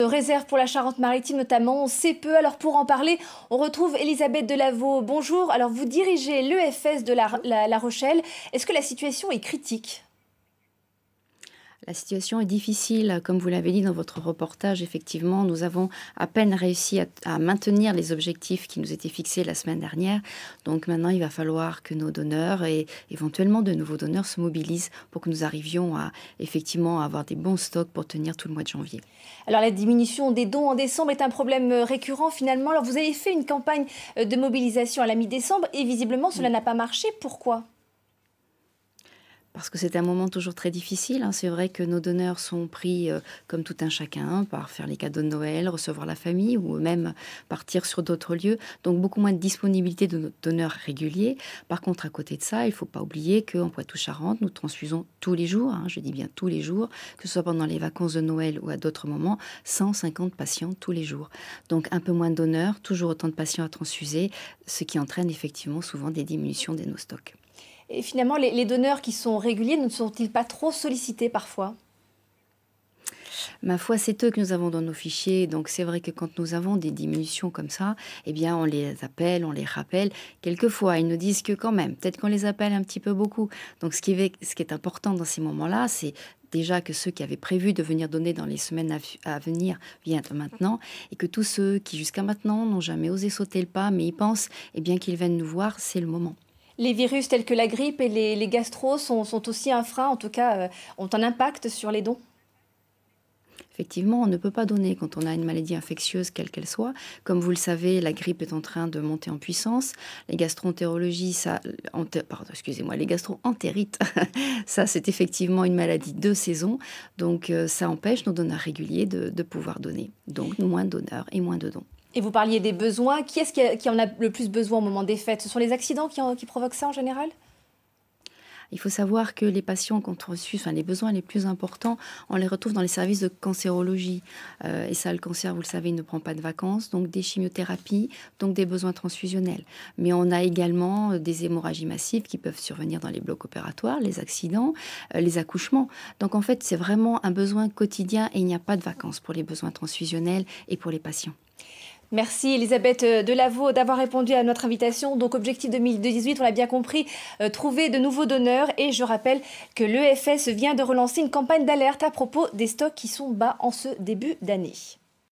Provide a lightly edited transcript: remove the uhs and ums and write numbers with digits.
Réserve pour la Charente-Maritime notamment, on sait peu. Alors pour en parler, on retrouve Elisabeth Delaveau. Bonjour, alors vous dirigez l'EFS de La Rochelle. Est-ce que la situation est critique ? La situation est difficile, comme vous l'avez dit dans votre reportage. Effectivement, nous avons à peine réussi à maintenir les objectifs qui nous étaient fixés la semaine dernière. Donc maintenant, il va falloir que nos donneurs et éventuellement de nouveaux donneurs se mobilisent pour que nous arrivions à effectivement avoir des bons stocks pour tenir tout le mois de janvier. Alors la diminution des dons en décembre est un problème récurrent finalement. Alors vous avez fait une campagne de mobilisation à la mi-décembre et visiblement cela n'a pas marché. Pourquoi ? Parce que c'est un moment toujours très difficile. C'est vrai que nos donneurs sont pris, comme tout un chacun, par faire les cadeaux de Noël, recevoir la famille ou même partir sur d'autres lieux. Donc beaucoup moins de disponibilité de nos donneurs réguliers. Par contre, à côté de ça, il ne faut pas oublier qu'en Poitou-Charentes, nous transfusons tous les jours, je dis bien tous les jours, que ce soit pendant les vacances de Noël ou à d'autres moments, 150 patients tous les jours. Donc un peu moins de donneurs, toujours autant de patients à transfuser, ce qui entraîne effectivement souvent des diminutions de nos stocks. Et finalement, les donneurs qui sont réguliers ne sont-ils pas trop sollicités parfois ? Ma foi, c'est eux que nous avons dans nos fichiers. Donc c'est vrai que quand nous avons des diminutions comme ça, eh bien on les appelle, on les rappelle. Quelquefois, ils nous disent que quand même, peut-être qu'on les appelle un petit peu beaucoup. Donc ce qui est important dans ces moments-là, c'est déjà que ceux qui avaient prévu de venir donner dans les semaines à venir viennent maintenant, et que tous ceux qui jusqu'à maintenant n'ont jamais osé sauter le pas, mais ils pensent eh bien qu'ils viennent nous voir, c'est le moment. Les virus tels que la grippe et les gastro sont aussi un frein, en tout cas, ont un impact sur les dons ? Effectivement, on ne peut pas donner quand on a une maladie infectieuse, quelle qu'elle soit. Comme vous le savez, la grippe est en train de monter en puissance. Les gastroentérologies, les gastroentérites, ça c'est effectivement une maladie de saison. Donc ça empêche nos donneurs réguliers de pouvoir donner. Donc moins de donneurs et moins de dons. Et vous parliez des besoins. Qui est-ce qui en a le plus besoin au moment des fêtes ? Ce sont les accidents qui provoquent ça en général ? Il faut savoir que les patients qui ont reçu les besoins les plus importants, on les retrouve dans les services de cancérologie. Et ça, le cancer, vous le savez, il ne prend pas de vacances, donc des chimiothérapies, donc des besoins transfusionnels. Mais on a également des hémorragies massives qui peuvent survenir dans les blocs opératoires, les accidents, les accouchements. Donc en fait, c'est vraiment un besoin quotidien et il n'y a pas de vacances pour les besoins transfusionnels et pour les patients. Merci Elisabeth Delaveau d'avoir répondu à notre invitation. Donc objectif 2018, on l'a bien compris, trouver de nouveaux donneurs. Et je rappelle que l'EFS vient de relancer une campagne d'alerte à propos des stocks qui sont bas en ce début d'année.